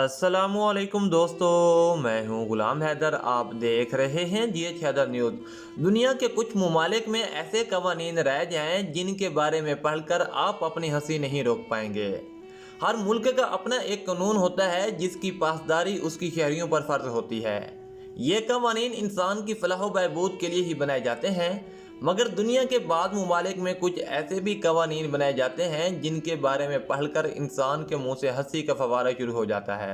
अस्सलामुअलैकुम दोस्तों, मैं हूं गुलाम हैदर। आप देख रहे हैं जीएच हैदर न्यूज़। दुनिया के कुछ ममालिक में ऐसे कवानीन राइज हैं जिनके बारे में पढ़कर आप अपनी हंसी नहीं रोक पाएंगे। हर मुल्क का अपना एक कानून होता है जिसकी पासदारी उसकी शहरियों पर फ़र्ज होती है। ये कवानीन इंसान की फलाह व बहबूद के लिए ही बनाए जाते हैं, मगर दुनिया के बाद ममालिक में कुछ ऐसे भी कवानीन बनाए जाते हैं जिनके बारे में पढ़कर इंसान के मुंह से हंसी का फवारा शुरू हो जाता है।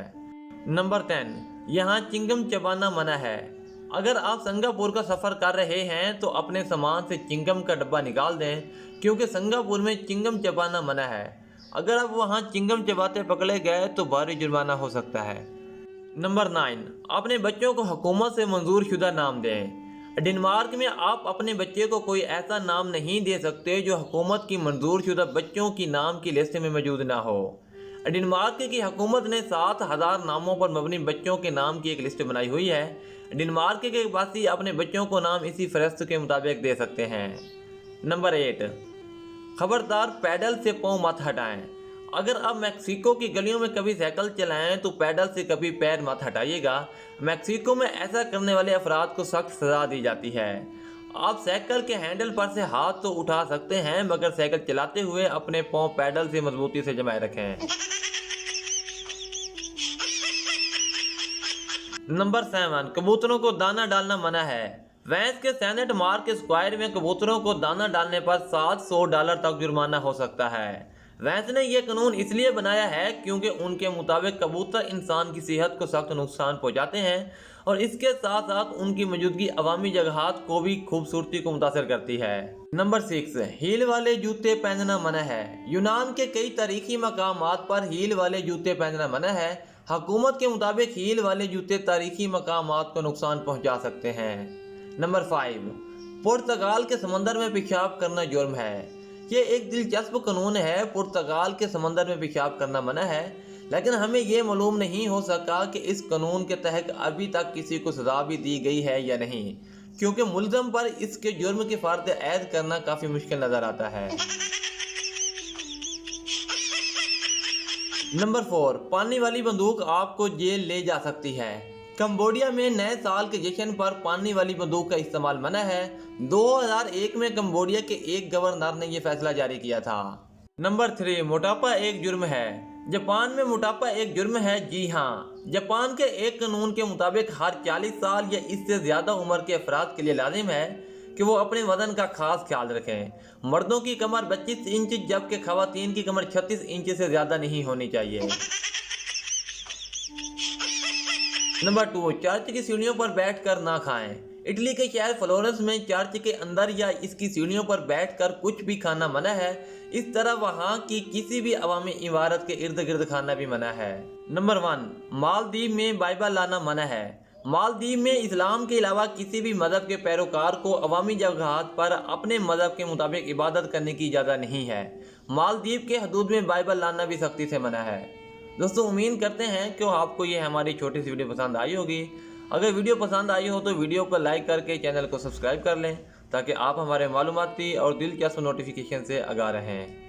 नंबर 10, यहाँ चिंगम चबाना मना है। अगर आप सिंगापुर का सफ़र कर रहे हैं तो अपने सामान से चिंगम का डब्बा निकाल दें, क्योंकि सिंगापुर में चिंगम चबाना मना है। अगर आप वहाँ चिंगम चबाते पकड़े गए तो भारी जुर्माना हो सकता है। नंबर 9, अपने बच्चों को हुकूमत से मंजूर शुदा नाम दें। डेनमार्क में आप अपने बच्चे को कोई ऐसा नाम नहीं दे सकते जो हुकूमत की मंजूर शुदा बच्चों की नाम की लिस्ट में मौजूद ना हो। डेनमार्क की हुकूमत ने 7,000 नामों पर मबनी बच्चों के नाम की एक लिस्ट बनाई हुई है। डेनमार्क के वासी अपने बच्चों को नाम इसी फहरिस्त के मुताबिक दे सकते हैं। नंबर 8, खबरदार पैडल से पाँव मत हटाएं। अगर आप मैक्सिको की गलियों में कभी साइकिल चलाएं तो पैडल से कभी पैर मत हटाइएगा। मैक्सिको में ऐसा करने वाले अफराद को सख्त सज़ा दी जाती है। आप साइकिल के हैंडल पर से हाथ तो उठा सकते हैं, मगर साइकिल चलाते हुए अपने पाँव पैडल से मजबूती से जमाए रखें। नंबर 7, कबूतरों को दाना डालना मना है। वेंस के सेनेट मार्क स्क्वायर में कबूतरों को दाना डालने पर $700 तक जुर्माना हो सकता है। वेंस ने यह कानून इसलिए बनाया है क्योंकि उनके मुताबिक कबूतर इंसान की सेहत को सख्त नुकसान पहुंचाते हैं और इसके साथ साथ उनकी मौजूदगी अवामी जगहात को भी खूबसूरती को मुतासर करती है। नंबर 6, हील वाले जूते पहनना मना है। यूनान के कई तारीखी मकामात पर हील वाले जूते पहनना मना है। हुकूमत के मुताबिक हील वाले जूते तारीखी मकामात को नुकसान पहुँचा सकते हैं। नंबर 5, पुर्तगाल के समंदर में पेशाब करना जुर्म है। ये एक दिलचस्प कानून है। पुर्तगाल के समंदर में पेशाब करना मना है, लेकिन हमें ये मालूम नहीं हो सका कि इस कानून के तहत अभी तक किसी को सजा भी दी गई है या नहीं, क्योंकि मुल्ज़म पर इसके जुर्म की फर्द ऐद करना काफ़ी मुश्किल नज़र आता है। नंबर 4, पानी वाली बंदूक आपको जेल ले जा सकती है। कंबोडिया में नए साल के जश्न पर पानी वाली बंदूक का इस्तेमाल मना है। 2001 में कंबोडिया के एक गवर्नर ने यह फैसला जारी किया था। नंबर 3, मोटापा एक जुर्म है। जापान में मोटापा एक जुर्म है। जी हाँ, जापान के एक कानून के मुताबिक हर 40 साल या इससे ज़्यादा उम्र के अफराद के लिए लाजिम है कि वो अपने वजन का खास ख्याल रखें। मर्दों की कमर 25 इंच जबकि खवातीन की कमर 36 इंच से ज़्यादा नहीं होनी चाहिए। नंबर 2, चर्च की सीढ़ियों पर बैठकर ना खाएं। इटली के शहर फ्लोरेंस में चर्च के अंदर या इसकी सीढ़ियों पर बैठकर कुछ भी खाना मना है। इस तरह वहाँ की किसी भी अवामी इमारत के इर्द गिर्द खाना भी मना है। नंबर 1, मालदीव में बाइबल लाना मना है। मालदीव में इस्लाम के अलावा किसी भी मज़हब के पैरोकार को अवामी जगहात पर अपने मज़हब के मुताबिक इबादत करने की इजाज़त नहीं है। मालदीव के हदूद में बाइबल लाना भी सख्ती से मना है। दोस्तों, उम्मीद करते हैं कि आपको ये हमारी छोटी सी वीडियो पसंद आई होगी। अगर वीडियो पसंद आई हो तो वीडियो को लाइक करके चैनल को सब्सक्राइब कर लें, ताकि आप हमारे मालूमाती और दिलचस्प नोटिफिकेशन से आगाह रहें।